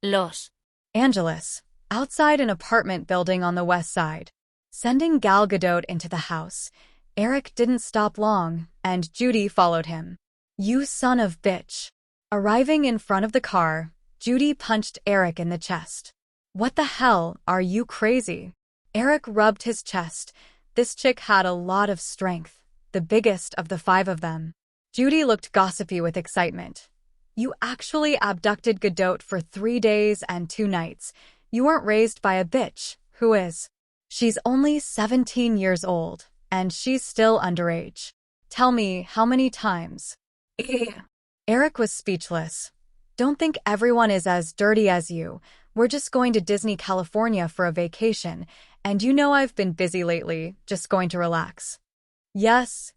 Los Angeles, outside an apartment building on the west side. Sending Gal Gadot into the house, Eric didn't stop long, and Judy followed him. "You son of bitch." Arriving in front of the car, Judy punched Eric in the chest. "What the hell, are you crazy?" Eric rubbed his chest. This chick had a lot of strength, the biggest of the five of them. Judy looked gossipy with excitement. "You actually abducted Gadot for 3 days and 2 nights. You weren't raised by a bitch, who is? She's only 17 years old, and she's still underage. Tell me, how many times?" Eric was speechless. "Don't think everyone is as dirty as you. We're just going to Disney California for a vacation, and you know I've been busy lately, just going to relax." Yes,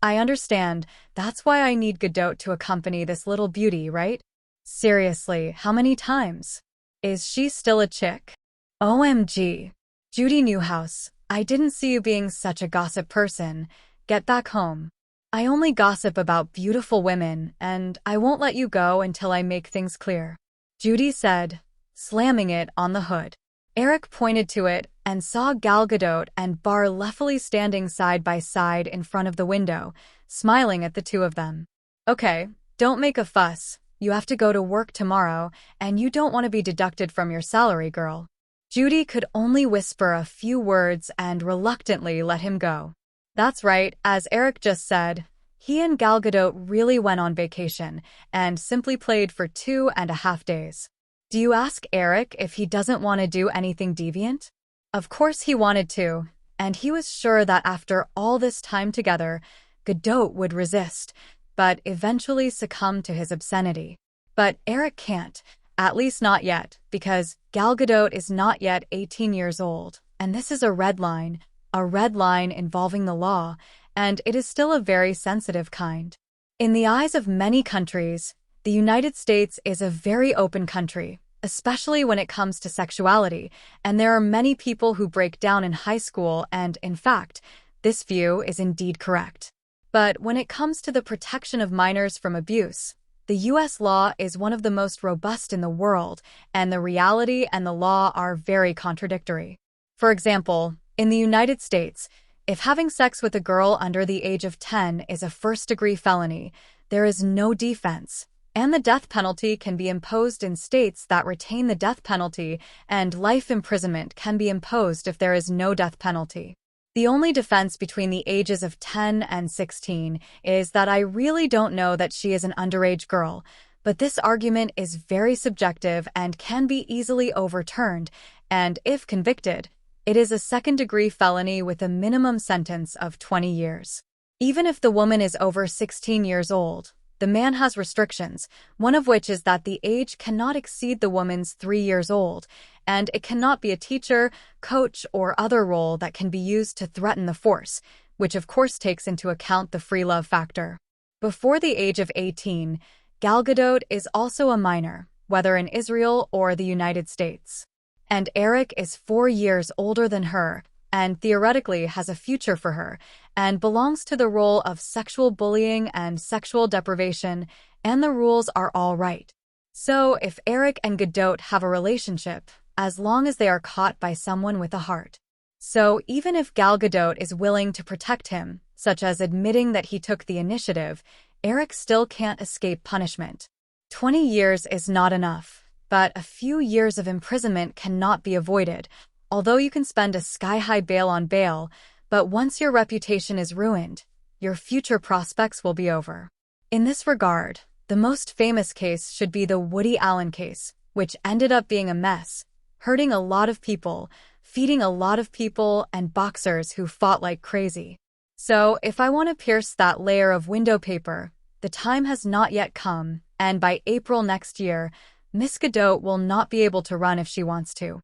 I understand. That's why I need Gadot to accompany this little beauty, right? Seriously, how many times? Is she still a chick? OMG. Judy Newhouse, I didn't see you being such a gossip person. Get back home. I only gossip about beautiful women, and I won't let you go until I make things clear," Judy said, slamming it on the hood. Eric pointed to it and saw Gal Gadot and Bar Leffely standing side by side in front of the window, smiling at the two of them. "Okay, don't make a fuss. You have to go to work tomorrow, and you don't want to be deducted from your salary, girl." Judy could only whisper a few words and reluctantly let him go. That's right, as Eric just said, he and Gal Gadot really went on vacation and simply played for 2.5 days. Do you ask Eric if he doesn't want to do anything deviant? Of course he wanted to, and he was sure that after all this time together, Gadot would resist, but eventually succumb to his obscenity. But Eric can't, at least not yet, because Gal Gadot is not yet 18 years old, and this is a red line involving the law, and it is still a very sensitive kind. In the eyes of many countries, the United States is a very open country, especially when it comes to sexuality, and there are many people who break down in high school, and in fact, this view is indeed correct. But when it comes to the protection of minors from abuse, the U.S. law is one of the most robust in the world, and the reality and the law are very contradictory. For example, in the United States, if having sex with a girl under the age of 10 is a first-degree felony, there is no defense, and the death penalty can be imposed in states that retain the death penalty, and life imprisonment can be imposed if there is no death penalty. The only defense between the ages of 10 and 16 is that I really don't know that she is an underage girl, but this argument is very subjective and can be easily overturned, and if convicted, it is a second-degree felony with a minimum sentence of 20 years. Even if the woman is over 16 years old, the man has restrictions, one of which is that the age cannot exceed the woman's 3 years old, and it cannot be a teacher, coach, or other role that can be used to threaten the force, which of course takes into account the free love factor. Before the age of 18, Gal Gadot is also a minor, whether in Israel or the United States. And Eric is 4 years older than her, and theoretically has a future for her, and belongs to the role of sexual bullying and sexual deprivation, and the rules are all right. So if Eric and Gadot have a relationship, as long as they are caught by someone with a heart. So even if Gal Gadot is willing to protect him, such as admitting that he took the initiative, Eric still can't escape punishment. 20 years is not enough. But a few years of imprisonment cannot be avoided, although you can spend a sky-high bail on bail, but once your reputation is ruined, your future prospects will be over. In this regard, the most famous case should be the Woody Allen case, which ended up being a mess, hurting a lot of people, feeding a lot of people, and boxers who fought like crazy. So if I want to pierce that layer of window paper, the time has not yet come, and by April next year, Miss Gadot will not be able to run if she wants to.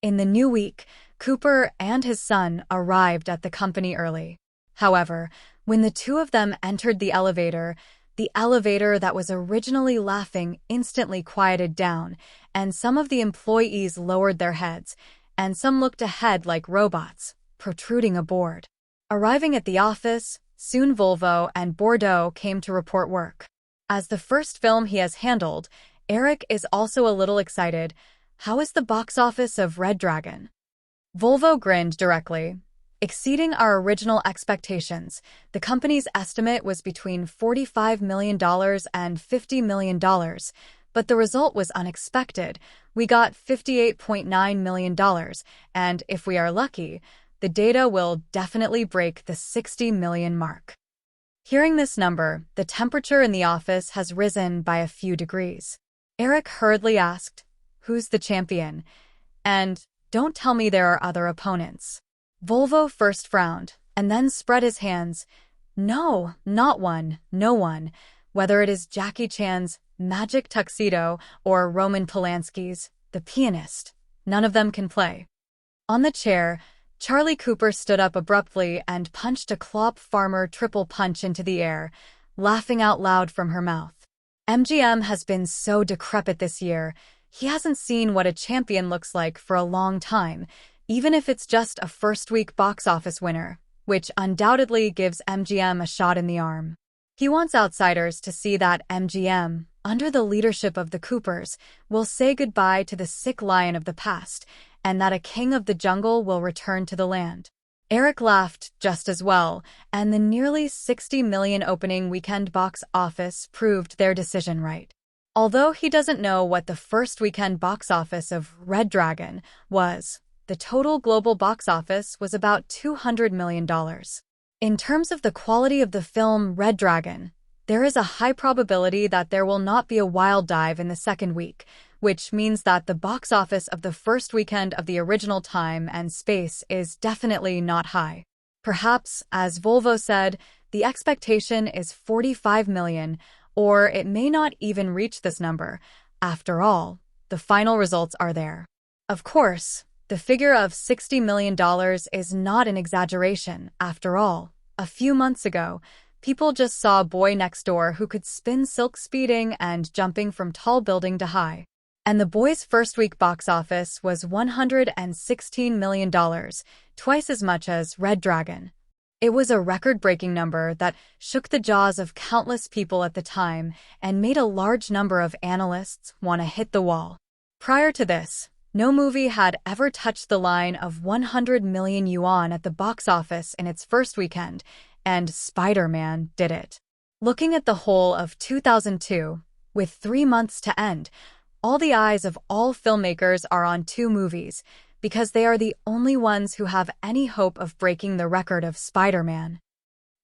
In the new week, Cooper and his son arrived at the company early. However, when the two of them entered the elevator that was originally laughing instantly quieted down, and some of the employees lowered their heads, and some looked ahead like robots, protruding a board. Arriving at the office, soon Volvo and Bordeaux came to report work. As the first film he has handled, Eric is also a little excited. How is the box office of Red Dragon? Volvo grinned directly. Exceeding our original expectations, the company's estimate was between $45 million and $50 million, but the result was unexpected. We got $58.9 million, and if we are lucky, the data will definitely break the 60 million mark. Hearing this number, the temperature in the office has risen by a few degrees. Eric hurriedly asked, "Who's the champion? And don't tell me there are other opponents." Volvo first frowned, and then spread his hands. "No, not one, no one. Whether it is Jackie Chan's Magic Tuxedo or Roman Polanski's The Pianist, none of them can play." On the chair, Charlie Cooper stood up abruptly and punched a Clop Farmer triple punch into the air, laughing out loud from her mouth. "MGM has been so decrepit this year. He hasn't seen what a champion looks like for a long time, even if it's just a first-week box office winner, which undoubtedly gives MGM a shot in the arm. He wants outsiders to see that MGM, under the leadership of the Coopers, will say goodbye to the sick lion of the past, and that a king of the jungle will return to the land." Eric laughed just as well, and the nearly 60 million opening weekend box office proved their decision right. Although he doesn't know what the first weekend box office of Red Dragon was, the total global box office was about $200 million. In terms of the quality of the film Red Dragon, there is a high probability that there will not be a wild dive in the second week, which means that the box office of the first weekend of the original time and space is definitely not high. Perhaps, as Volvo said, the expectation is 45 million, or it may not even reach this number. After all, the final results are there. Of course, the figure of $60 million is not an exaggeration. After all, a few months ago, people just saw a boy next door who could spin silk speeding and jumping from tall building to high. And the boy's first-week box office was $116 million, twice as much as Red Dragon. It was a record-breaking number that shook the jaws of countless people at the time and made a large number of analysts want to hit the wall. Prior to this, no movie had ever touched the line of 100 million yuan at the box office in its first weekend, and Spider-Man did it. Looking at the whole of 2002, with 3 months to end, all the eyes of all filmmakers are on two movies, because they are the only ones who have any hope of breaking the record of Spider-Man.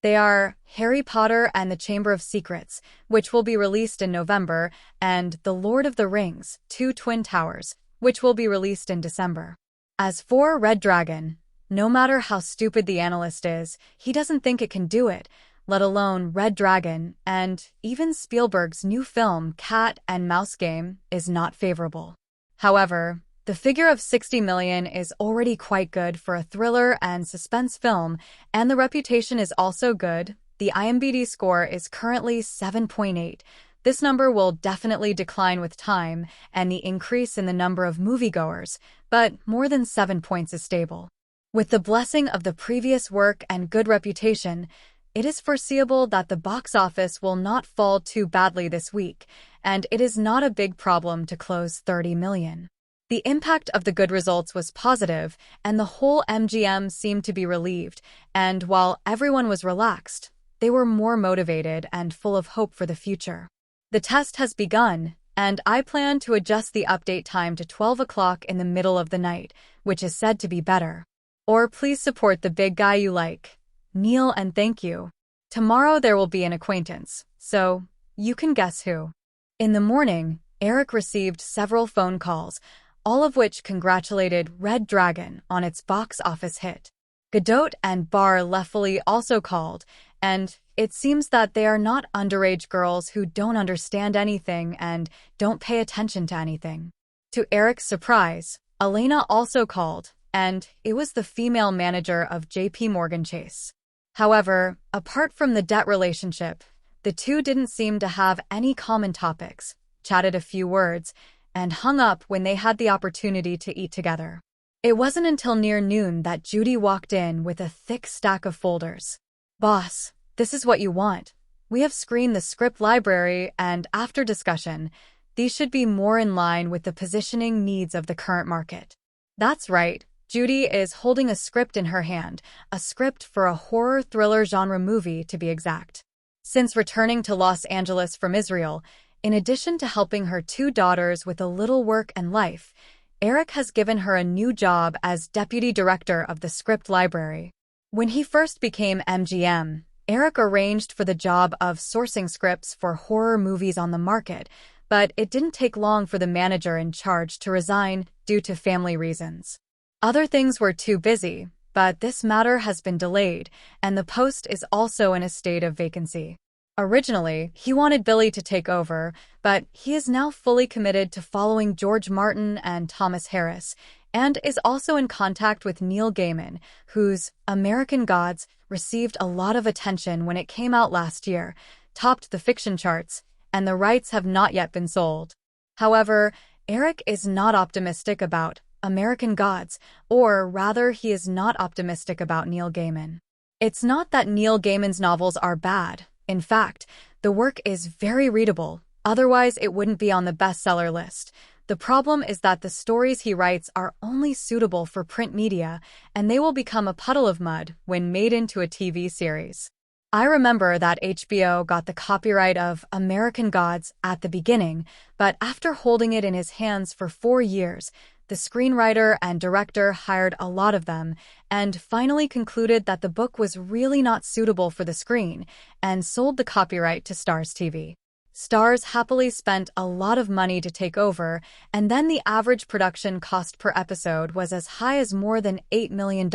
They are Harry Potter and the Chamber of Secrets, which will be released in November, and The Lord of the Rings, Two Twin Towers, which will be released in December. As for Red Dragon, no matter how stupid the analyst is, he doesn't think it can do it, let alone Red Dragon, and even Spielberg's new film Cat and Mouse Game is not favorable. However, the figure of 60 million is already quite good for a thriller and suspense film, and the reputation is also good. The IMDb score is currently 7.8. This number will definitely decline with time and the increase in the number of moviegoers, but more than 7 points is stable. With the blessing of the previous work and good reputation, it is foreseeable that the box office will not fall too badly this week, and it is not a big problem to close 30 million. The impact of the good results was positive, and the whole MGM seemed to be relieved, and while everyone was relaxed, they were more motivated and full of hope for the future. The test has begun, and I plan to adjust the update time to 12 o'clock in the middle of the night, which is said to be better. Or please support the big guy you like. Neil, and thank you. Tomorrow there will be an acquaintance, so you can guess who. In the morning, Eric received several phone calls, all of which congratulated Red Dragon on its box office hit. Godot and Bar Leffely also called, and it seems that they are not underage girls who don't understand anything and don't pay attention to anything. To Eric's surprise, Elena also called, and it was the female manager of JP Morgan Chase. However, apart from the debt relationship, the two didn't seem to have any common topics, chatted a few words, and hung up when they had the opportunity to eat together. It wasn't until near noon that Judy walked in with a thick stack of folders. "Boss, this is what you want. We have screened the script library, and after discussion, These should be more in line with the positioning needs of the current market. That's right. Judy is holding a script in her hand, a script for a horror thriller genre movie to be exact. Since returning to Los Angeles from Israel, in addition to helping her two daughters with a little work and life, Eric has given her a new job as deputy director of the script library. When he first became MGM, Eric arranged for the job of sourcing scripts for horror movies on the market, but it didn't take long for the manager in charge to resign due to family reasons. Other things were too busy, but this matter has been delayed, and the post is also in a state of vacancy. Originally, he wanted Billy to take over, but he is now fully committed to following George Martin and Thomas Harris, and is also in contact with Neil Gaiman, whose American Gods received a lot of attention when it came out last year, topped the fiction charts, and the rights have not yet been sold. However, Eric is not optimistic about American Gods, or rather he is not optimistic about Neil Gaiman. It's not that Neil Gaiman's novels are bad. In fact, the work is very readable, otherwise it wouldn't be on the bestseller list. The problem is that the stories he writes are only suitable for print media, and they will become a puddle of mud when made into a TV series. I remember that HBO got the copyright of American Gods at the beginning, but after holding it in his hands for 4 years, the screenwriter and director hired a lot of them and finally concluded that the book was really not suitable for the screen and sold the copyright to Starz TV. Starz happily spent a lot of money to take over, and then the average production cost per episode was as high as more than $8 million,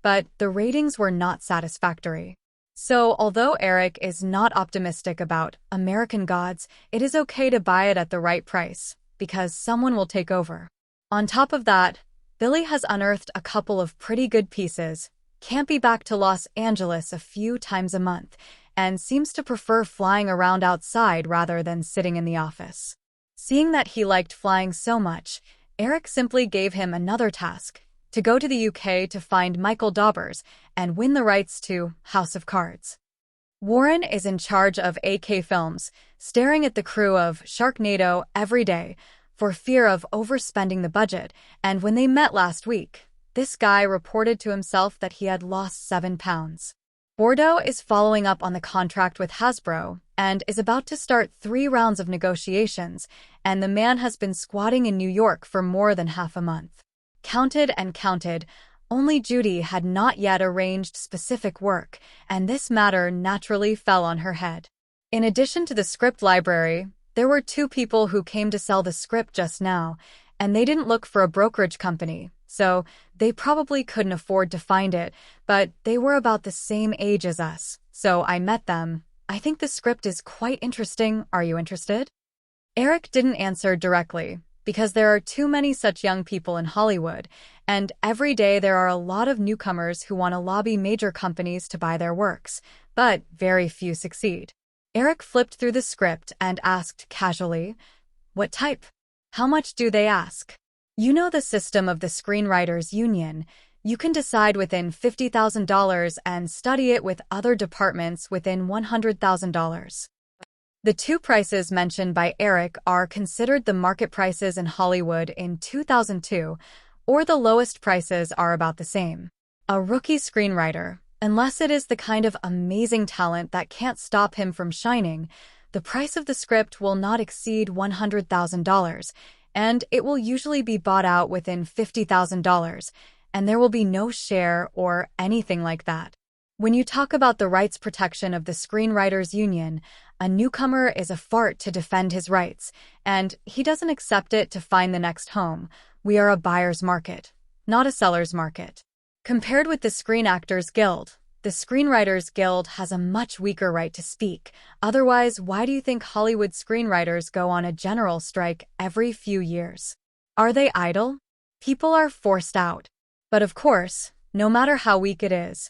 but the ratings were not satisfactory. So, although Eric is not optimistic about American Gods, it is okay to buy it at the right price, because someone will take over. On top of that, Billy has unearthed a couple of pretty good pieces, can't be back to Los Angeles a few times a month, and seems to prefer flying around outside rather than sitting in the office. Seeing that he liked flying so much, Eric simply gave him another task, to go to the UK to find Michael Daubers and win the rights to House of Cards. Warren is in charge of AK Films, staring at the crew of Sharknado every day for fear of overspending the budget, and when they met last week, this guy reported to himself that he had lost 7 pounds. Bordeaux is following up on the contract with Hasbro and is about to start 3 rounds of negotiations, and the man has been squatting in New York for more than half a month. Counted and counted, only Judy had not yet arranged specific work, and this matter naturally fell on her head. In addition to the script library, there were 2 people who came to sell the script just now, and they didn't look for a brokerage company, so they probably couldn't afford to find it, but they were about the same age as us, so I met them. I think the script is quite interesting. Are you interested? Eric didn't answer directly, because there are too many such young people in Hollywood, and every day there are a lot of newcomers who want to lobby major companies to buy their works, but very few succeed. Eric flipped through the script and asked casually, "What type? How much do they ask?" You know the system of the Screenwriters Union. You can decide within $50,000 and study it with other departments within $100,000. The 2 prices mentioned by Eric are considered the market prices in Hollywood in 2002, or the lowest prices are about the same. A rookie screenwriter, unless it is the kind of amazing talent that can't stop him from shining, the price of the script will not exceed $100,000, and it will usually be bought out within $50,000, and there will be no share or anything like that. When you talk about the rights protection of the Screenwriters Union, a newcomer is a fart to defend his rights, and he doesn't accept it to find the next home. We are a buyer's market, not a seller's market. Compared with the Screen Actors Guild, the Screenwriters Guild has a much weaker right to speak. Otherwise, why do you think Hollywood screenwriters go on a general strike every few years? Are they idle? People are forced out. But of course, no matter how weak it is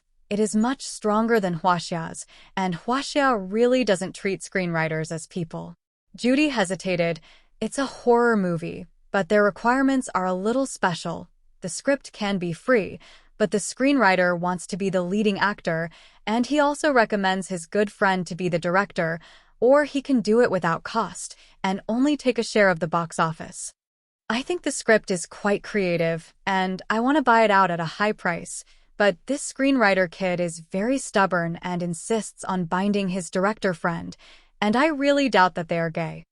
much stronger than Huaxia's, and Huaxia really doesn't treat screenwriters as people. Judy hesitated. It's a horror movie, but their requirements are a little special. The script can be free, but the screenwriter wants to be the leading actor, and he also recommends his good friend to be the director. or he can do it without cost and only take a share of the box office. I think the script is quite creative, and I want to buy it out at a high price, but this screenwriter kid is very stubborn and insists on binding his director friend, and I really doubt that they are gay.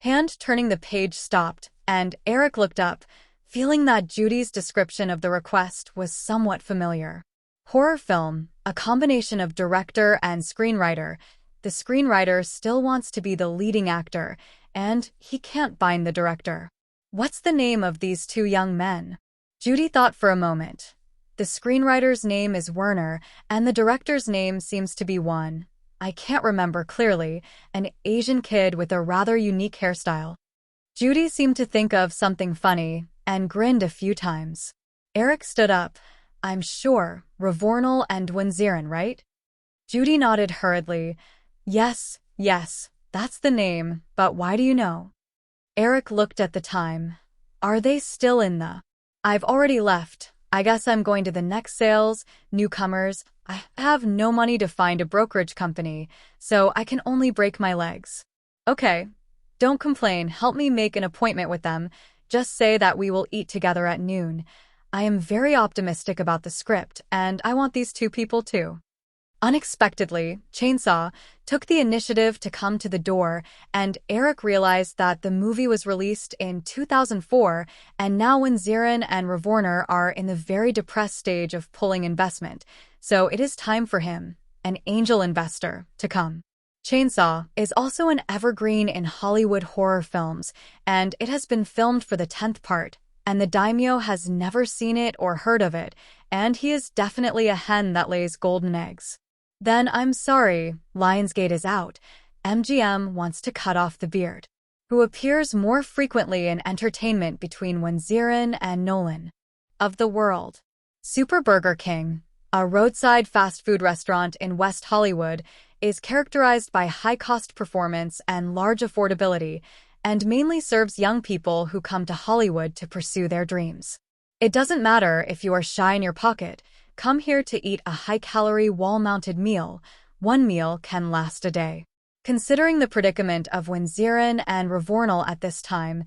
Hand turning the page stopped, and Eric looked up, feeling that Judy's description of the request was somewhat familiar. Horror film, a combination of director and screenwriter. The screenwriter still wants to be the leading actor, and he can't bind the director. What's the name of these two young men? Judy thought for a moment. The screenwriter's name is Werner, and the director's name seems to be one. I can't remember clearly, an Asian kid with a rather unique hairstyle. Judy seemed to think of something funny and grinned a few times. Eric stood up. I'm sure, Ravornal and Wenziren, right? Judy nodded hurriedly. Yes, that's the name, but why do you know? Eric looked at the time. Are they still in the... I've already left. I guess I'm going to the next sales, newcomers. I have no money to find a brokerage company, so I can only break my legs. Okay, don't complain. Help me make an appointment with them. Just say that we will eat together at noon. I am very optimistic about the script, and I want these two people too. Unexpectedly, Chainsaw took the initiative to come to the door, and Eric realized that the movie was released in 2004, and now Wenziren and Ravorner are in the very depressed stage of pulling investment, so it is time for him, an angel investor, to come. Chainsaw is also an evergreen in Hollywood horror films, and it has been filmed for the 10th part, and the daimyo has never seen it or heard of it, and he is definitely a hen that lays golden eggs. Then I'm sorry, Lionsgate is out. MGM wants to cut off the beard, who appears more frequently in entertainment between Wenziren and Nolan. Of the world. Super Burger King, a roadside fast food restaurant in West Hollywood, is characterized by high-cost performance and large affordability, and mainly serves young people who come to Hollywood to pursue their dreams. It doesn't matter if you are shy in your pocket. Come here to eat a high-calorie wall-mounted meal. One meal can last a day. Considering the predicament of Wenziren and Ravornal at this time,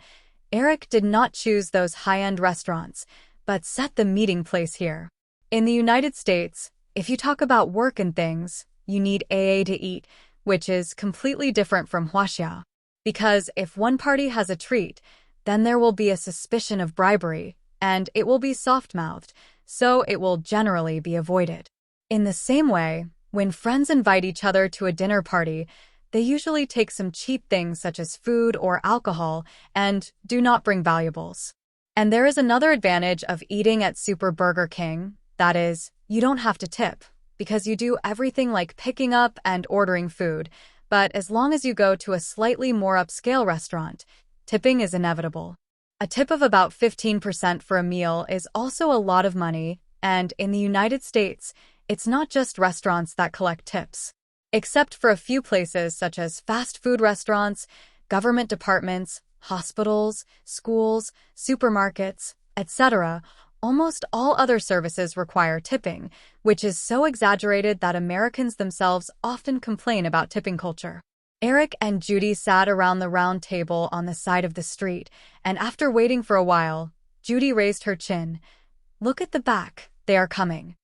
Eric did not choose those high-end restaurants, but set the meeting place here. In the United States, if you talk about work and things, you need AA to eat, which is completely different from huaxia. Because if one party has a treat, then there will be a suspicion of bribery, and it will be soft-mouthed, so it will generally be avoided. In the same way, when friends invite each other to a dinner party, they usually take some cheap things such as food or alcohol and do not bring valuables. And there is another advantage of eating at Super Burger King, that is, you don't have to tip, because you do everything like picking up and ordering food, but as long as you go to a slightly more upscale restaurant, tipping is inevitable. A tip of about 15% for a meal is also a lot of money, and in the United States, it's not just restaurants that collect tips. Except for a few places such as fast food restaurants, government departments, hospitals, schools, supermarkets, etc., almost all other services require tipping, which is so exaggerated that Americans themselves often complain about tipping culture. Eric and Judy sat around the round table on the side of the street, and after waiting for a while, Judy raised her chin. Look at the back, they are coming.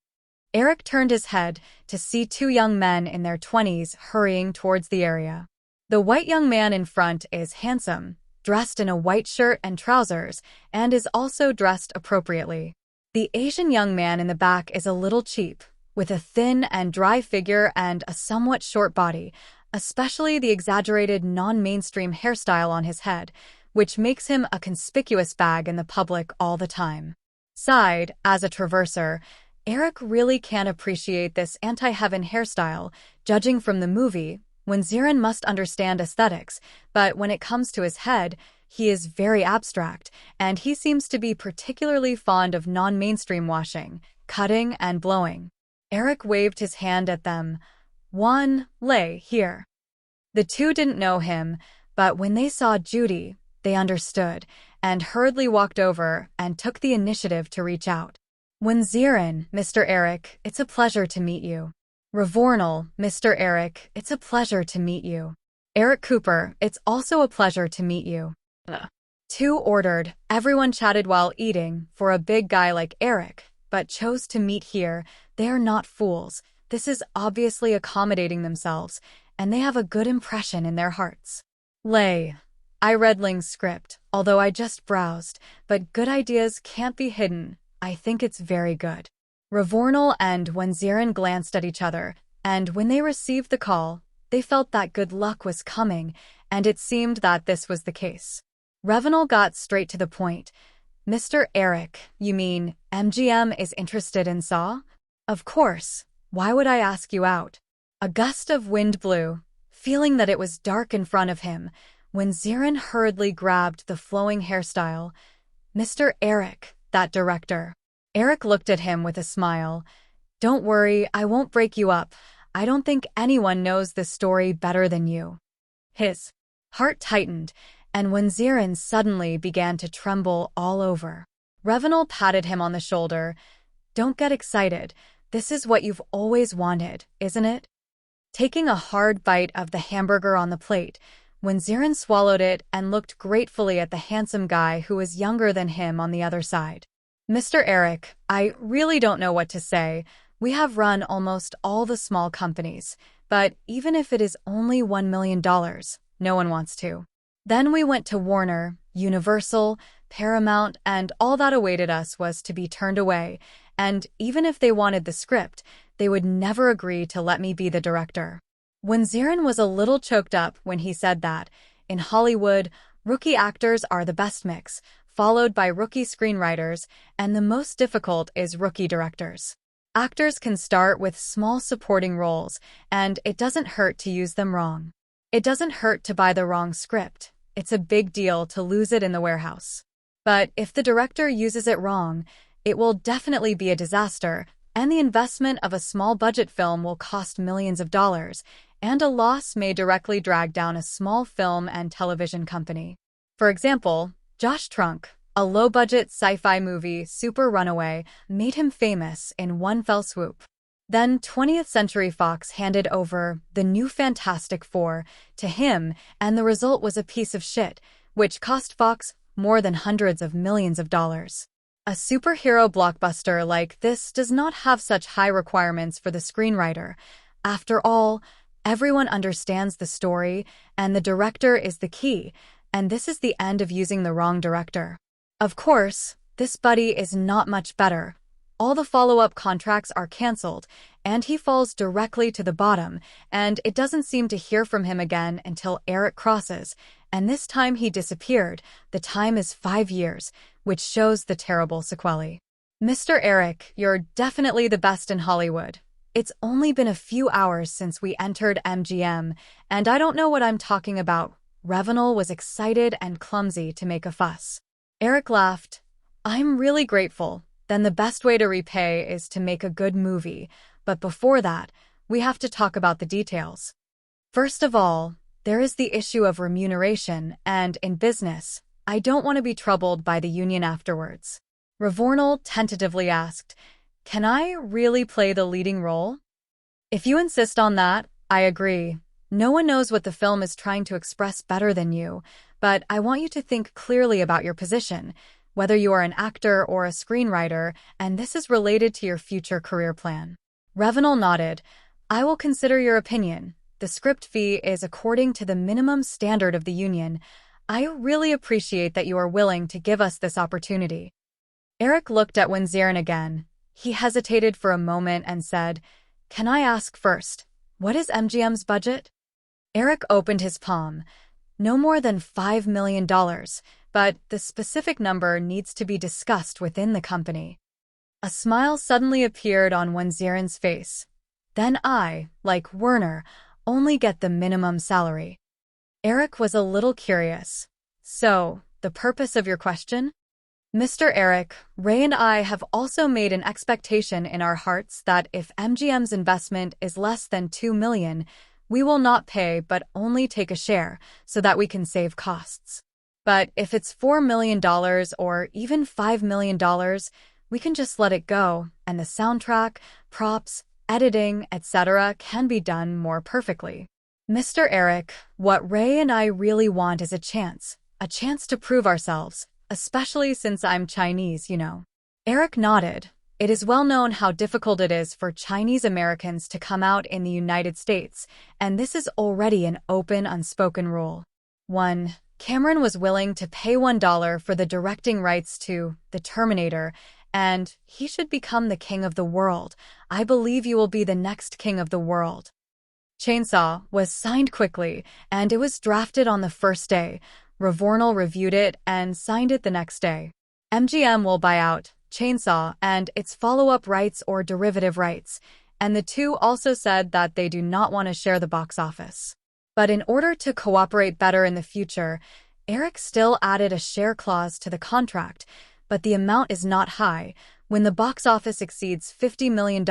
Eric turned his head to see two young men in their 20s hurrying towards the area. The white young man in front is handsome, dressed in a white shirt and trousers, and is also dressed appropriately. The Asian young man in the back is a little cheap, with a thin and dry figure and a somewhat short body, especially the exaggerated non-mainstream hairstyle on his head, which makes him a conspicuous bag in the public all the time. Sighed, as a traverser, Eric really can't appreciate this anti-heaven hairstyle. Judging from the movie, Wenziren must understand aesthetics, but when it comes to his head, he is very abstract, and he seems to be particularly fond of non-mainstream washing, cutting, and blowing. Eric waved his hand at them. One, lay here. The two didn't know him, but when they saw Judy, they understood, and hurriedly walked over and took the initiative to reach out. Wenziren, Mr. Eric, it's a pleasure to meet you. Ravornal, Mr. Eric, it's a pleasure to meet you. Eric Cooper, it's also a pleasure to meet you. Ugh. Two ordered. Everyone chatted while eating, for a big guy like Eric, but chose to meet here. They are not fools. This is obviously accommodating themselves, and they have a good impression in their hearts. Lay. I read Ling's script, although I just browsed, but good ideas can't be hidden. I think it's very good. Ravornal and Wenzirin glanced at each other, and when they received the call, they felt that good luck was coming, and it seemed that this was the case. Revenal got straight to the point. Mr. Eric, you mean MGM is interested in Saw? Of course. Why would I ask you out? A gust of wind blew, feeling that it was dark in front of him, when Zirin hurriedly grabbed the flowing hairstyle. Mr. Eric, that director. Eric looked at him with a smile. Don't worry, I won't break you up. I don't think anyone knows this story better than you. His heart tightened, and when Zirin suddenly began to tremble all over. Revenal patted him on the shoulder. Don't get excited. This is what you've always wanted, isn't it? Taking a hard bite of the hamburger on the plate, when Zirin swallowed it and looked gratefully at the handsome guy who was younger than him on the other side. Mr. Eric, I really don't know what to say. We have run almost all the small companies, but even if it is only $1 million, no one wants to. Then we went to Warner, Universal, Paramount, and all that awaited us was to be turned away, and even if they wanted the script, they would never agree to let me be the director. When Zirin was a little choked up when he said that, in Hollywood, rookie actors are the best mix, followed by rookie screenwriters, and the most difficult is rookie directors. Actors can start with small supporting roles, and it doesn't hurt to use them wrong. It doesn't hurt to buy the wrong script. It's a big deal to lose it in the warehouse. But if the director uses it wrong, it will definitely be a disaster, and the investment of a small-budget film will cost millions of dollars, and a loss may directly drag down a small film and television company. For example, Josh Trunk, a low-budget sci-fi movie, Super Runaway, made him famous in one fell swoop. Then 20th Century Fox handed over the new Fantastic Four to him, and the result was a piece of shit, which cost Fox more than hundreds of millions of dollars. A superhero blockbuster like this does not have such high requirements for the screenwriter. After all, everyone understands the story, and the director is the key, and this is the end of using the wrong director. Of course, this buddy is not much better. All the follow-up contracts are canceled, and he falls directly to the bottom, and it doesn't seem to hear from him again until Eric crosses, and this time he disappeared. The time is 5 years, which shows the terrible sequelae. Mr. Eric, you're definitely the best in Hollywood. It's only been a few hours since we entered MGM, and I don't know what I'm talking about. Revenal was excited and clumsy to make a fuss. Eric laughed. I'm really grateful. Then the best way to repay is to make a good movie, but before that, we have to talk about the details. First of all, there is the issue of remuneration, and in business, I don't want to be troubled by the union afterwards. Ravornal tentatively asked, Can I really play the leading role? If you insist on that, I agree. No one knows what the film is trying to express better than you, but I want you to think clearly about your position, whether you are an actor or a screenwriter, and this is related to your future career plan. Revenal nodded. I will consider your opinion. The script fee is according to the minimum standard of the union. I really appreciate that you are willing to give us this opportunity. Eric looked at Wenzirin again. He hesitated for a moment and said, Can I ask first, what is MGM's budget? Eric opened his palm. No more than $5 million, but the specific number needs to be discussed within the company. A smile suddenly appeared on Wenzirin's face. Then I, like Werner, only get the minimum salary. Eric was a little curious. So, the purpose of your question? Mr. Eric, Ray and I have also made an expectation in our hearts that if MGM's investment is less than $2 million, we will not pay but only take a share so that we can save costs. But if it's $4 million or even $5 million, we can just let it go, and the soundtrack, props, editing, etc. can be done more perfectly. Mr. Eric, what Ray and I really want is a chance to prove ourselves, especially since I'm Chinese, you know. Eric nodded. It is well known how difficult it is for Chinese Americans to come out in the United States, and this is already an open, unspoken rule. 1. Cameron was willing to pay $1 for the directing rights to The Terminator, and he should become the king of the world. I believe you will be the next king of the world. Chainsaw was signed quickly, and it was drafted on the first day. Ravornal reviewed it and signed it the next day. MGM will buy out Chainsaw and its follow-up rights or derivative rights, and the two also said that they do not want to share the box office. But in order to cooperate better in the future, Eric still added a share clause to the contract, but the amount is not high. When the box office exceeds $50 million,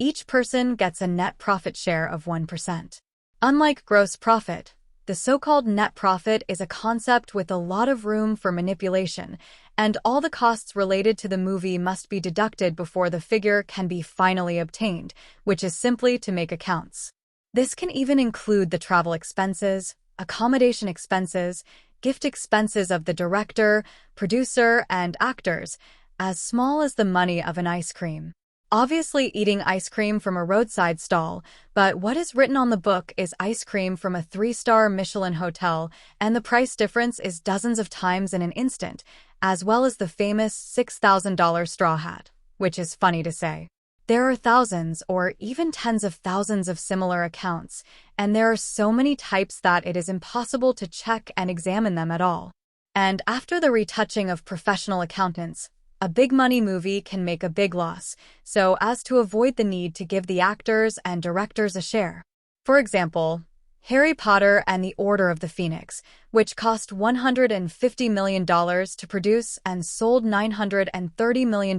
each person gets a net profit share of 1%. Unlike gross profit, the so-called net profit is a concept with a lot of room for manipulation, and all the costs related to the movie must be deducted before the figure can be finally obtained, which is simply to make accounts. This can even include the travel expenses, accommodation expenses, gift expenses of the director, producer, and actors, as small as the money of an ice cream. Obviously eating ice cream from a roadside stall, but what is written on the book is ice cream from a 3-star Michelin hotel, and the price difference is dozens of times in an instant, as well as the famous $6,000 straw hat, which is funny to say. There are thousands or even tens of thousands of similar accounts, and there are so many types that it is impossible to check and examine them at all. And after the retouching of professional accountants, a big money movie can make a big loss, so as to avoid the need to give the actors and directors a share. For example, Harry Potter and the Order of the Phoenix, which cost $150 million to produce and sold $930 million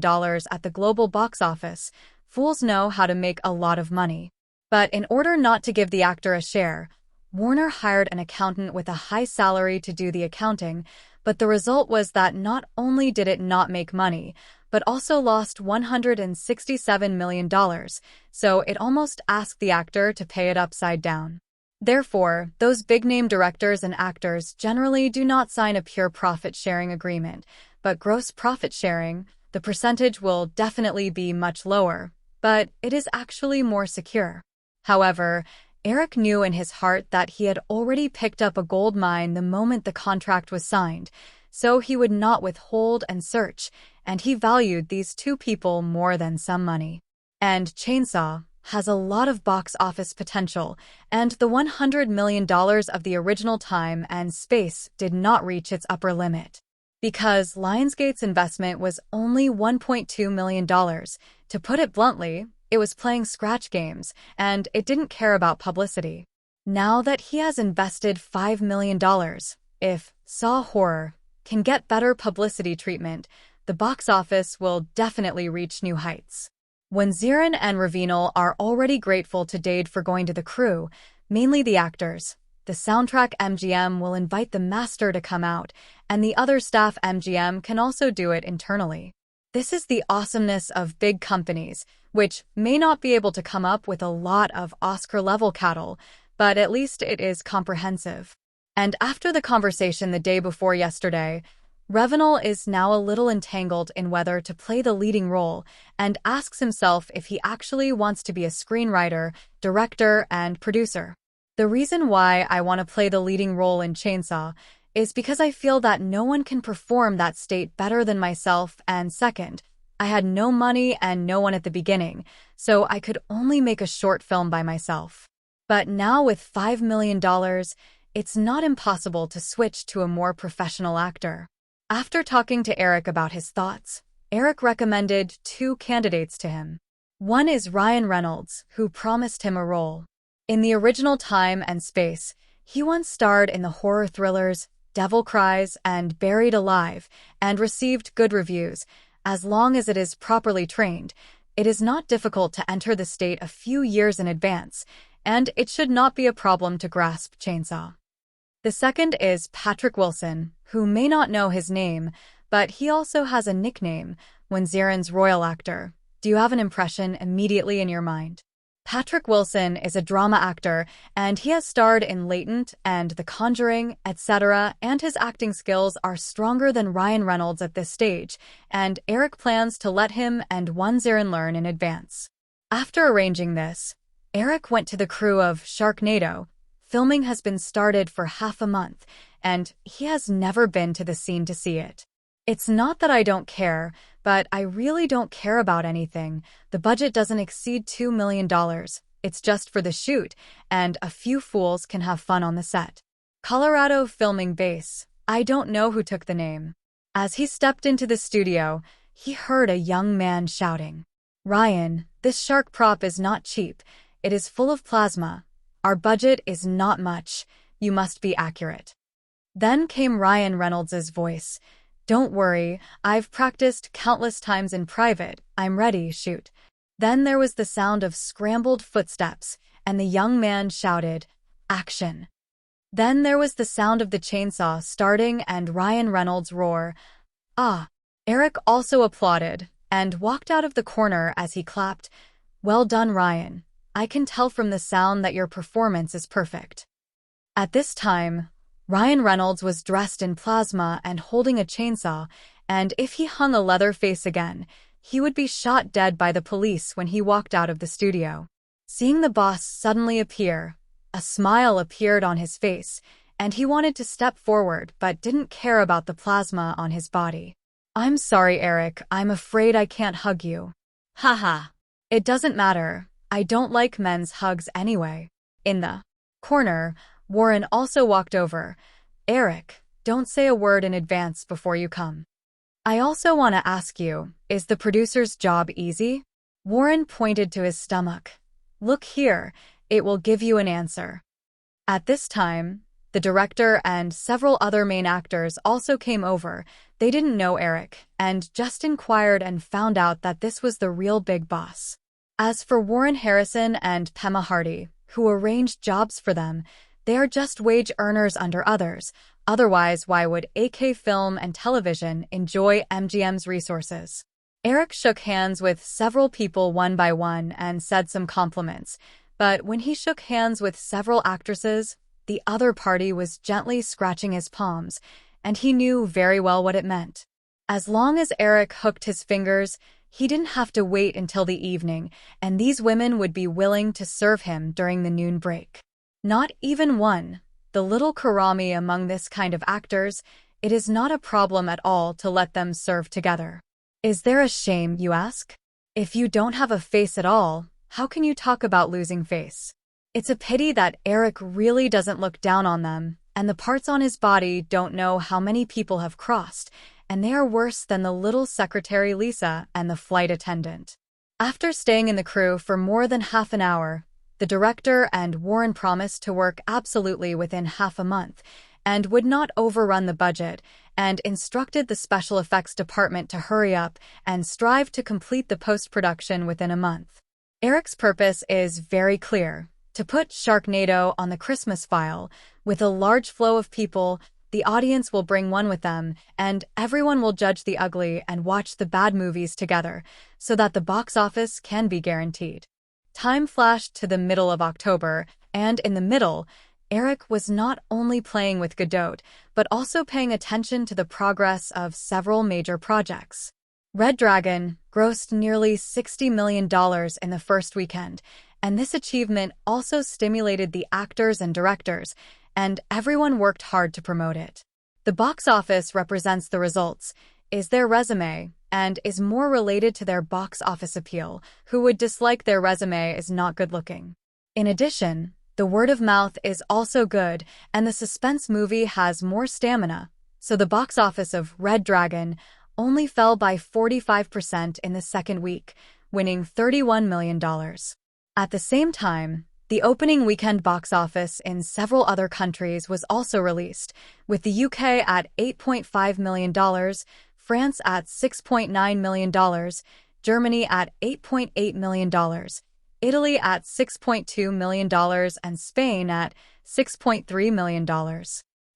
at the global box office, fools know how to make a lot of money. But in order not to give the actor a share, Warner hired an accountant with a high salary to do the accounting, but the result was that not only did it not make money, but also lost $167 million, so it almost asked the actor to pay it upside down. Therefore, those big-name directors and actors generally do not sign a pure profit-sharing agreement, but gross profit-sharing, the percentage will definitely be much lower, but it is actually more secure. However, Eric knew in his heart that he had already picked up a gold mine the moment the contract was signed, so he would not withhold and search, and he valued these two people more than some money. And Chainsaw has a lot of box office potential, and the $100 million of the original time and space did not reach its upper limit. Because Lionsgate's investment was only $1.2 million, to put it bluntly, it was playing scratch games, and it didn't care about publicity. Now that he has invested $5 million, if Saw Horror can get better publicity treatment, the box office will definitely reach new heights. When Zirin and Ravinal are already grateful to Dade for going to the crew, mainly the actors, the soundtrack MGM will invite the master to come out, and the other staff MGM can also do it internally. This is the awesomeness of big companies, which may not be able to come up with a lot of Oscar-level cattle, but at least it is comprehensive. And after the conversation the day before yesterday, Ravenel is now a little entangled in whether to play the leading role and asks himself if he actually wants to be a screenwriter, director, and producer. The reason why I want to play the leading role in Chainsaw is because I feel that no one can perform that state better than myself, and second, I had no money and no one at the beginning, so I could only make a short film by myself. But now with $5 million, it's not impossible to switch to a more professional actor. After talking to Eric about his thoughts, Eric recommended two candidates to him. One is Ryan Reynolds, who promised him a role. In the original time and space, he once starred in the horror thrillers Devil Cries and Buried Alive and received good reviews. As long as it is properly trained, it is not difficult to enter the state a few years in advance, and it should not be a problem to grasp Chainsaw. The second is Patrick Wilson, who may not know his name, but he also has a nickname, when Zirin's royal actor. Do you have an impression immediately in your mind? Patrick Wilson is a drama actor, and he has starred in Latent and The Conjuring, etc., and his acting skills are stronger than Ryan Reynolds at this stage, and Eric plans to let him and One-Ziran learn in advance. After arranging this, Eric went to the crew of Sharknado. Filming has been started for half a month, and he has never been to the scene to see it. It's not that I don't care, but I really don't care about anything. The budget doesn't exceed $2 million. It's just for the shoot, and a few fools can have fun on the set. Colorado filming base. I don't know who took the name. As he stepped into the studio, he heard a young man shouting, "Ryan, this shark prop is not cheap. It is full of plasma. Our budget is not much. You must be accurate." Then came Ryan Reynolds' voice. "Don't worry, I've practiced countless times in private. I'm ready, shoot." Then there was the sound of scrambled footsteps, and the young man shouted, "Action." Then there was the sound of the chainsaw starting and Ryan Reynolds' roar, "Ah." Eric also applauded and walked out of the corner as he clapped, "Well done, Ryan. I can tell from the sound that your performance is perfect." At this time, Ryan Reynolds was dressed in plasma and holding a chainsaw, and if he hung a leather face again, he would be shot dead by the police when he walked out of the studio. Seeing the boss suddenly appear, a smile appeared on his face, and he wanted to step forward but didn't care about the plasma on his body. "I'm sorry, Eric, I'm afraid I can't hug you." "Haha. It doesn't matter. I don't like men's hugs anyway." In the corner, Warren also walked over. "Eric, don't say a word in advance before you come. I also want to ask you, is the producer's job easy?" Warren pointed to his stomach. "Look here, it will give you an answer." At this time, the director and several other main actors also came over. They didn't know Eric, and just inquired and found out that this was the real big boss. As for Warren Harrison and Pema Hardy, who arranged jobs for them, they are just wage earners under others. Otherwise, why would AK Film and Television enjoy MGM's resources? Eric shook hands with several people one by one and said some compliments, but when he shook hands with several actresses, the other party was gently scratching his palms, and he knew very well what it meant. As long as Eric hooked his fingers, he didn't have to wait until the evening, and these women would be willing to serve him during the noon break. Not even one. The little karami among this kind of actors, it is not a problem at all to let them serve together. Is there a shame, you ask? If you don't have a face at all, how can you talk about losing face? It's a pity that Eric really doesn't look down on them, and the parts on his body don't know how many people have crossed, and they are worse than the little secretary Lisa and the flight attendant. After staying in the crew for more than half an hour, the director and Warren promised to work absolutely within half a month and would not overrun the budget, and instructed the special effects department to hurry up and strive to complete the post-production within a month. Eric's purpose is very clear: to put Sharknado on the Christmas file. With a large flow of people, the audience will bring one with them, and everyone will judge the ugly and watch the bad movies together, so that the box office can be guaranteed. Time flashed to the middle of October, and in the middle, Eric was not only playing with Godot, but also paying attention to the progress of several major projects. Red Dragon grossed nearly $60 million in the first weekend, and this achievement also stimulated the actors and directors, and everyone worked hard to promote it. The box office represents the results, is their resume, and is more related to their box office appeal. Who would dislike their resume is not good looking. In addition, the word of mouth is also good, and the suspense movie has more stamina, so the box office of Red Dragon only fell by 45% in the second week, winning $31 million. At the same time, the opening weekend box office in several other countries was also released, with the UK at $8.5 million, France at $6.9 million, Germany at $8.8 million, Italy at $6.2 million, and Spain at $6.3 million.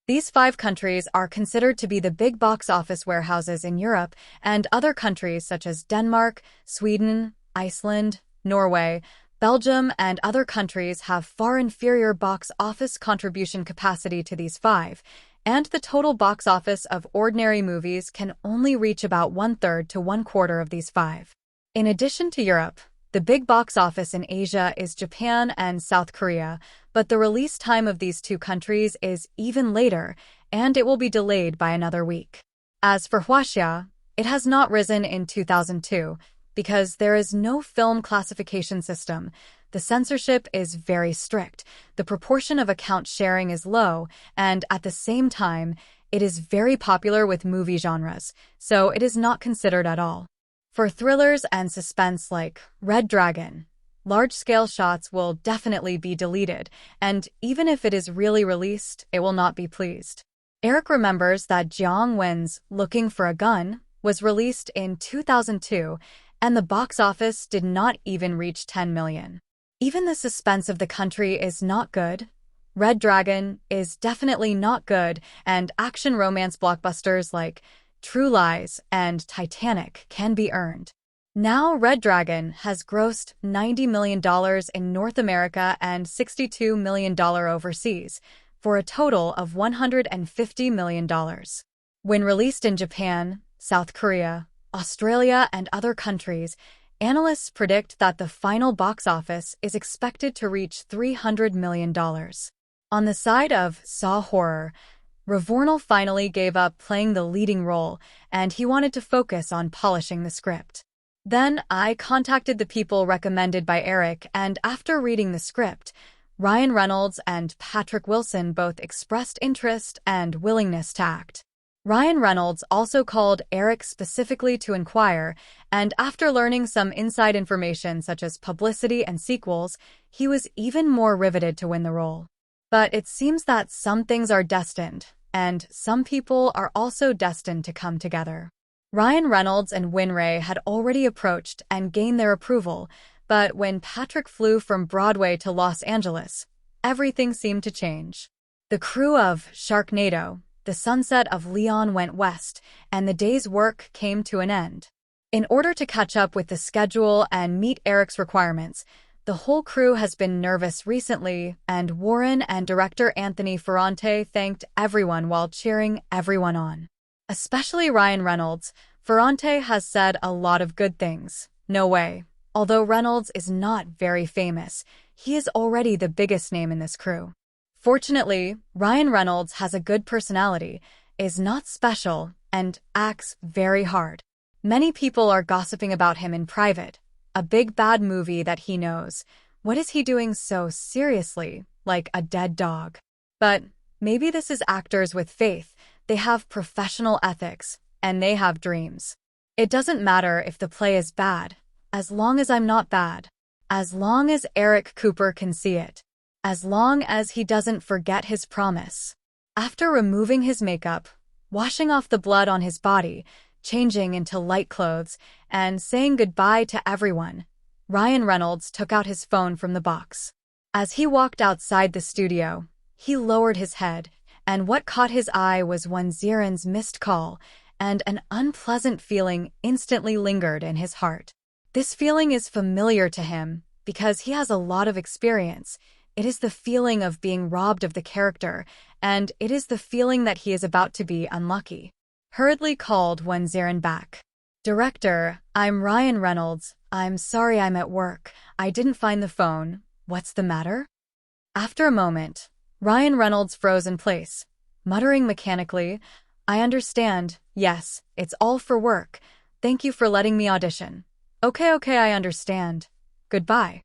These 5 countries are considered to be the big box office warehouses in Europe, and other countries such as Denmark, Sweden, Iceland, Norway, Belgium and other countries have far inferior box office contribution capacity to these five, and the total box office of ordinary movies can only reach about one-third to one-quarter of these five. In addition to Europe, the big box office in Asia is Japan and South Korea, but the release time of these two countries is even later, and it will be delayed by another week. As for Huaxia, it has not risen in 2002 because there is no film classification system. The censorship is very strict, the proportion of account sharing is low, and at the same time, it is very popular with movie genres, so it is not considered at all. For thrillers and suspense like Red Dragon, large-scale shots will definitely be deleted, and even if it is really released, it will not be pleased. Eric remembers that Jiang Wen's Looking for a Gun was released in 2002, and the box office did not even reach 10 million. Even the suspense of the country is not good. Red Dragon is definitely not good, and action romance blockbusters like True Lies and Titanic can be earned. Now, Red Dragon has grossed $90 million in North America and $62 million overseas, for a total of $150 million. When released in Japan, South Korea, Australia, and other countries, analysts predict that the final box office is expected to reach $300 million. On the side of Saw Horror, Revornal finally gave up playing the leading role, and he wanted to focus on polishing the script. Then I contacted the people recommended by Eric, and after reading the script, Ryan Reynolds and Patrick Wilson both expressed interest and willingness to act. Ryan Reynolds also called Eric specifically to inquire, and after learning some inside information such as publicity and sequels, he was even more riveted to win the role. But it seems that some things are destined, and some people are also destined to come together. Ryan Reynolds and Winray had already approached and gained their approval, but when Patrick flew from Broadway to Los Angeles, everything seemed to change. The crew of Sharknado, The Sunset of Leon went west, and the day's work came to an end. In order to catch up with the schedule and meet Eric's requirements, the whole crew has been nervous recently, and Warren and director Anthony Ferrante thanked everyone while cheering everyone on. Especially Ryan Reynolds. Ferrante has said a lot of good things. No way. Although Reynolds is not very famous, he is already the biggest name in this crew. Fortunately, Ryan Reynolds has a good personality, is not special, and acts very hard. Many people are gossiping about him in private. A big bad movie that he knows. What is he doing so seriously, like a dead dog? But maybe this is actors with faith. They have professional ethics, and they have dreams. It doesn't matter if the play is bad, as long as I'm not bad. As long as Eric Cooper can see it. As long as he doesn't forget his promise. After removing his makeup, washing off the blood on his body, changing into light clothes, and saying goodbye to everyone, Ryan Reynolds took out his phone from the box. As he walked outside the studio, he lowered his head, and what caught his eye was Wenziren's missed call, and an unpleasant feeling instantly lingered in his heart. This feeling is familiar to him because he has a lot of experience. It is the feeling of being robbed of the character, and it is the feeling that he is about to be unlucky. Hurriedly called Wenziren back. Director, I'm Ryan Reynolds. I'm sorry I'm at work. I didn't find the phone. What's the matter? After a moment, Ryan Reynolds froze in place, muttering mechanically, I understand. Yes, it's all for work. Thank you for letting me audition. Okay, I understand. Goodbye.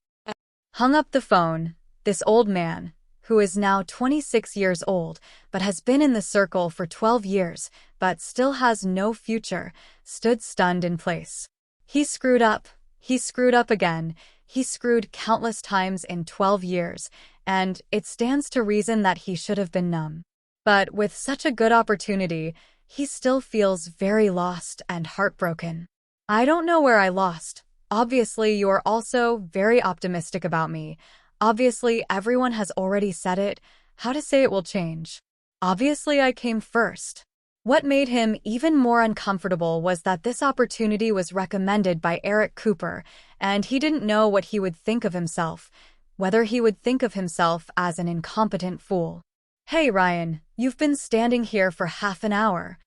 Hung up the phone. This old man, who is now 26 years old but has been in the circle for 12 years but still has no future, stood stunned in place. He screwed up. He screwed up again. He screwed countless times in 12 years, and it stands to reason that he should have been numb. But with such a good opportunity, he still feels very lost and heartbroken. I don't know where I lost. Obviously, you are also very optimistic about me. Obviously, everyone has already said it. How to say it will change. Obviously, I came first. What made him even more uncomfortable was that this opportunity was recommended by Eric Cooper, and he didn't know what he would think of himself, whether he would think of himself as an incompetent fool. "Hey, Ryan, you've been standing here for half an hour."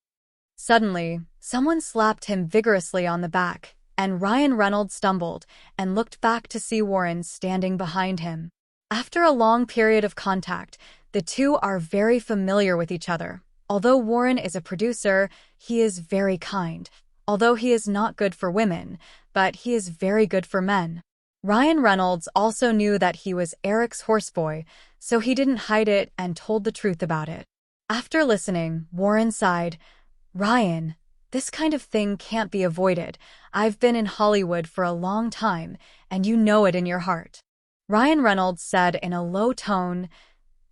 Suddenly, someone slapped him vigorously on the back, and Ryan Reynolds stumbled and looked back to see Warren standing behind him. After a long period of contact, the two are very familiar with each other. Although Warren is a producer, he is very kind. Although he is not good for women, but he is very good for men. Ryan Reynolds also knew that he was Eric's horseboy, so he didn't hide it and told the truth about it. After listening, Warren sighed, "Ryan, this kind of thing can't be avoided. I've been in Hollywood for a long time, and you know it in your heart." Ryan Reynolds said in a low tone,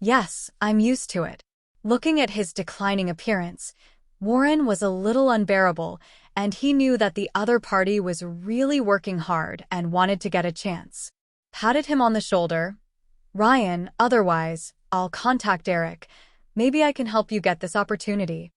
"Yes, I'm used to it." Looking at his declining appearance, Warren was a little unbearable, and he knew that the other party was really working hard and wanted to get a chance. Patted him on the shoulder. "Ryan, otherwise, I'll contact Eric. Maybe I can help you get this opportunity."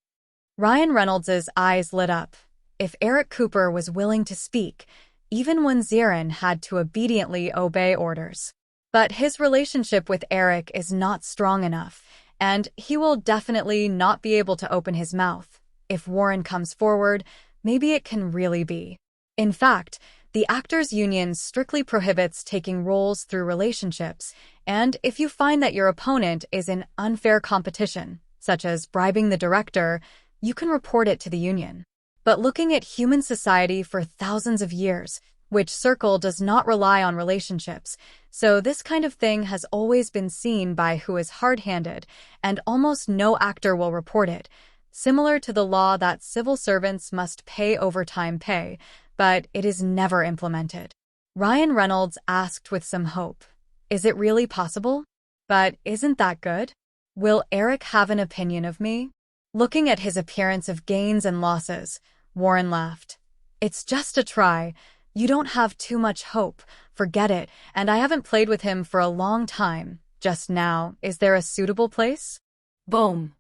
Ryan Reynolds' eyes lit up. If Eric Cooper was willing to speak, even when Zirin had to obediently obey orders. But his relationship with Eric is not strong enough, and he will definitely not be able to open his mouth. If Warren comes forward, maybe it can really be. In fact, the actors' union strictly prohibits taking roles through relationships, and if you find that your opponent is in unfair competition, such as bribing the director, you can report it to the union. But looking at human society for thousands of years, which circle does not rely on relationships, so this kind of thing has always been seen by who is hard-handed, and almost no actor will report it, similar to the law that civil servants must pay overtime pay, but it is never implemented. Ryan Reynolds asked with some hope, "Is it really possible? But isn't that good? Will Eric have an opinion of me?" Looking at his appearance of gains and losses, Warren laughed. "It's just a try. You don't have too much hope. Forget it, and I haven't played with him for a long time. Just now, is there a suitable place?" Boom.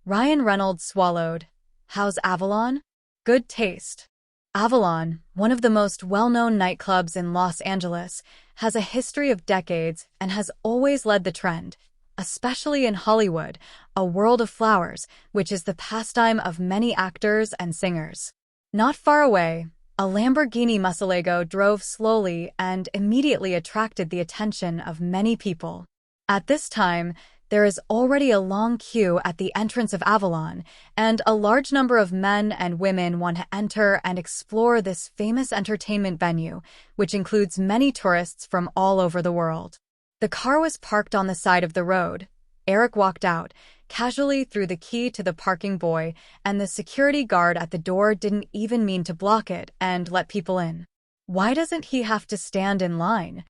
Ryan Reynolds swallowed. "How's Avalon?" "Good taste." Avalon, one of the most well-known nightclubs in Los Angeles, has a history of decades and has always led the trend, especially in Hollywood, a world of flowers, which is the pastime of many actors and singers. Not far away, a Lamborghini Murcielago drove slowly and immediately attracted the attention of many people. At this time, there is already a long queue at the entrance of Avalon, and a large number of men and women want to enter and explore this famous entertainment venue, which includes many tourists from all over the world. The car was parked on the side of the road. Eric walked out, casually threw the key to the parking boy, and the security guard at the door didn't even mean to block it and let people in. Why doesn't he have to stand in line?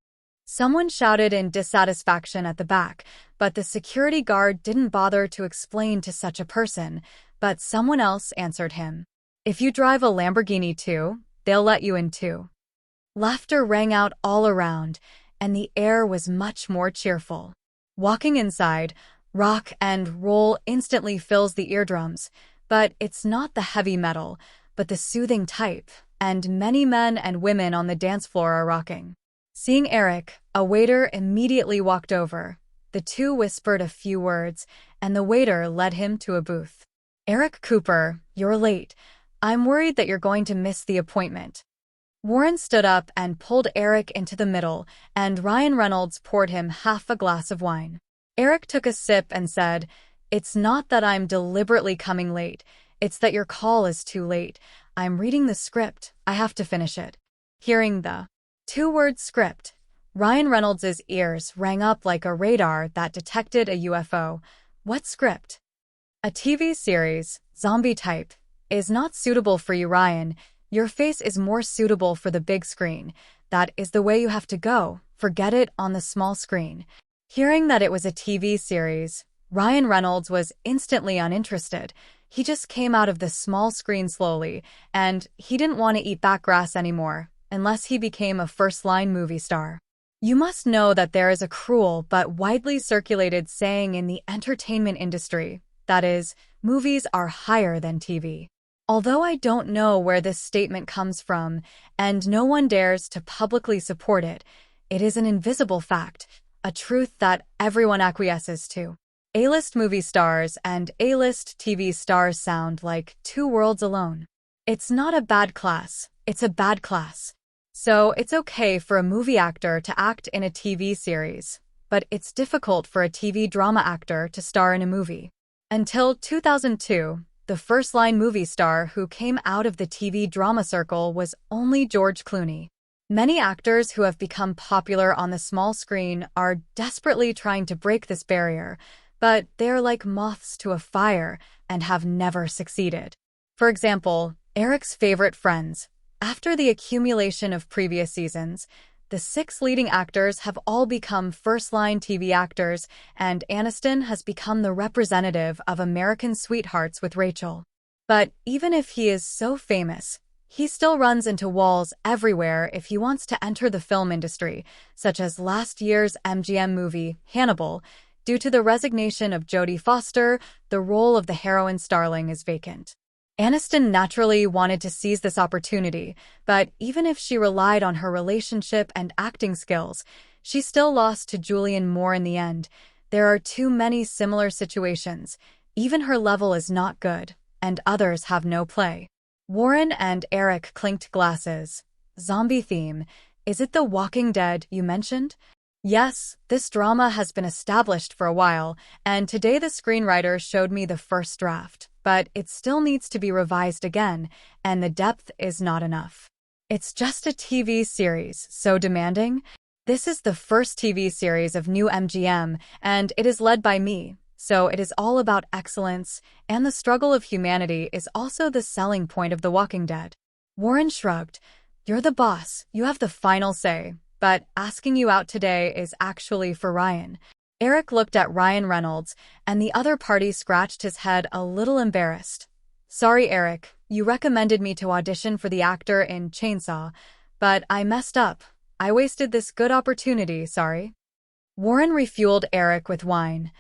Someone shouted in dissatisfaction at the back, but the security guard didn't bother to explain to such a person, but someone else answered him. "If you drive a Lamborghini too, they'll let you in too." Laughter rang out all around, and the air was much more cheerful. Walking inside, rock and roll instantly fills the eardrums, but it's not the heavy metal, but the soothing type, and many men and women on the dance floor are rocking. Seeing Eric, a waiter immediately walked over. The two whispered a few words, and the waiter led him to a booth. "Eric Cooper, you're late. I'm worried that you're going to miss the appointment." Warren stood up and pulled Eric into the middle, and Ryan Reynolds poured him half a glass of wine. Eric took a sip and said, "It's not that I'm deliberately coming late. It's that your call is too late. I'm reading the script. I have to finish it." Hearing the two-word script, Ryan Reynolds' ears rang up like a radar that detected a UFO. "What script?" "A TV series, zombie type, is not suitable for you, Ryan. Your face is more suitable for the big screen. That is the way you have to go. Forget it on the small screen." Hearing that it was a TV series, Ryan Reynolds was instantly uninterested. He just came out of the small screen slowly, and he didn't want to eat that grass anymore, unless he became a first-line movie star. You must know that there is a cruel but widely circulated saying in the entertainment industry That is, movies are higher than TV. Although I don't know where this statement comes from, and no one dares to publicly support it, it is an invisible fact, a truth that everyone acquiesces to. A-list movie stars and A-list TV stars sound like two worlds alone. It's not a bad class, it's a bad class. So it's okay for a movie actor to act in a TV series, but it's difficult for a TV drama actor to star in a movie. Until 2002, the first-line movie star who came out of the TV drama circle was only George Clooney. Many actors who have become popular on the small screen are desperately trying to break this barrier, but they're like moths to a fire and have never succeeded. For example, Eric's favorite Friends. After the accumulation of previous seasons, the 6 leading actors have all become first-line TV actors, and Aniston has become the representative of American sweethearts with Rachel. But even if he is so famous, he still runs into walls everywhere if he wants to enter the film industry, such as last year's MGM movie, Hannibal. Due to the resignation of Jodie Foster, the role of the heroine starling is vacant. Aniston naturally wanted to seize this opportunity, but even if she relied on her relationship and acting skills, she still lost to Julianne Moore in the end. There are too many similar situations. Even her level is not good, and others have no play. Warren and Eric clinked glasses. Zombie theme. Is it The Walking Dead you mentioned? Yes, this drama has been established for a while, and today the screenwriter showed me the first draft, but it still needs to be revised again, and the depth is not enough. It's just a TV series, so demanding? This is the first TV series of new MGM, and it is led by me, so it is all about excellence, and the struggle of humanity is also the selling point of The Walking Dead. Warren shrugged. You're the boss, you have the final say. But asking you out today is actually for Ryan. Eric looked at Ryan Reynolds, and the other party scratched his head a little embarrassed. Sorry, Eric, you recommended me to audition for the actor in Chainsaw, but I messed up. I wasted this good opportunity, sorry. Warren refueled Eric with wine.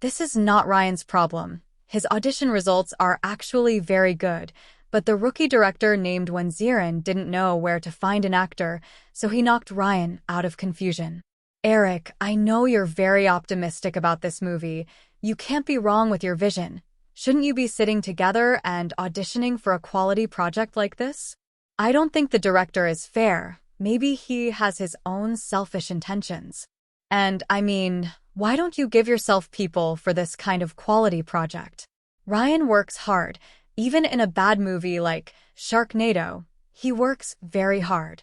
This is not Ryan's problem. His audition results are actually very good. But the rookie director named Wenziren didn't know where to find an actor, so he knocked Ryan out of confusion. Eric, I know you're very optimistic about this movie. You can't be wrong with your vision. Shouldn't you be sitting together and auditioning for a quality project like this? I don't think the director is fair. Maybe he has his own selfish intentions. And, I mean, why don't you give yourself people for this kind of quality project? Ryan works hard. Even in a bad movie like Sharknado, he works very hard.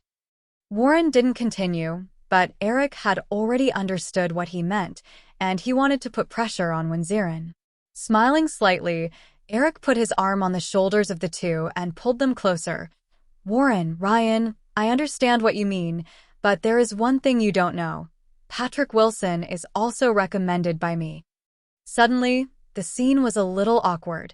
Warren didn't continue, but Eric had already understood what he meant, and he wanted to put pressure on Wenziren. Smiling slightly, Eric put his arm on the shoulders of the two and pulled them closer. Warren, Ryan, I understand what you mean, but there is one thing you don't know. Patrick Wilson is also recommended by me. Suddenly, the scene was a little awkward.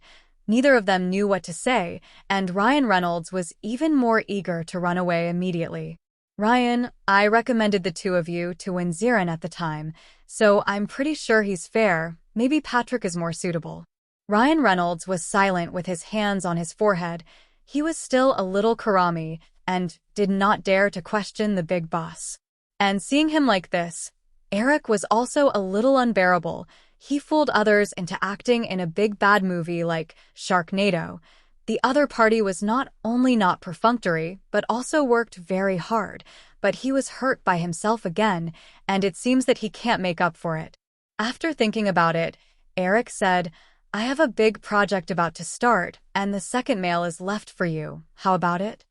Neither of them knew what to say, and Ryan Reynolds was even more eager to run away immediately. Ryan, I recommended the two of you to Wenziren at the time, so I'm pretty sure he's fair. Maybe Patrick is more suitable. Ryan Reynolds was silent with his hands on his forehead. He was still a little Karami and did not dare to question the big boss. And seeing him like this, Eric was also a little unbearable. He fooled others into acting in a big bad movie like Sharknado. The other party was not only not perfunctory, but also worked very hard, but he was hurt by himself again, and it seems that he can't make up for it. After thinking about it, Eric said, I have a big project about to start, and the second mail is left for you. How about it?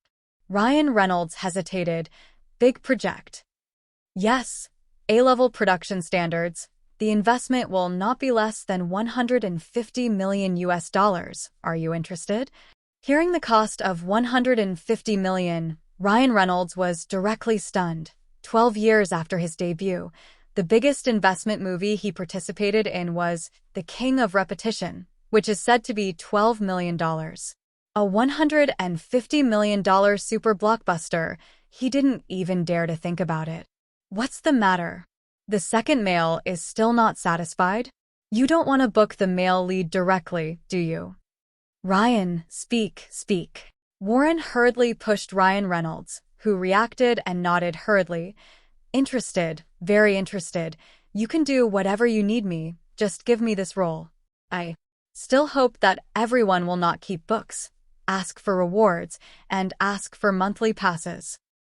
Ryan Reynolds hesitated. Big project. Yes, A-level production standards. The investment will not be less than $150 million US. Are you interested? Hearing the cost of $150 million, Ryan Reynolds was directly stunned. 12 years after his debut, the biggest investment movie he participated in was The King of Repetition, which is said to be $12 million. A $150 million super blockbuster. He didn't even dare to think about it. What's the matter? The second male is still not satisfied? You don't want to book the male lead directly, do you? Ryan, speak. Warren hurriedly pushed Ryan Reynolds, who reacted and nodded hurriedly. Interested, very interested. You can do whatever you need me, just give me this role. I still hope that everyone will not keep books, ask for rewards, and ask for monthly passes.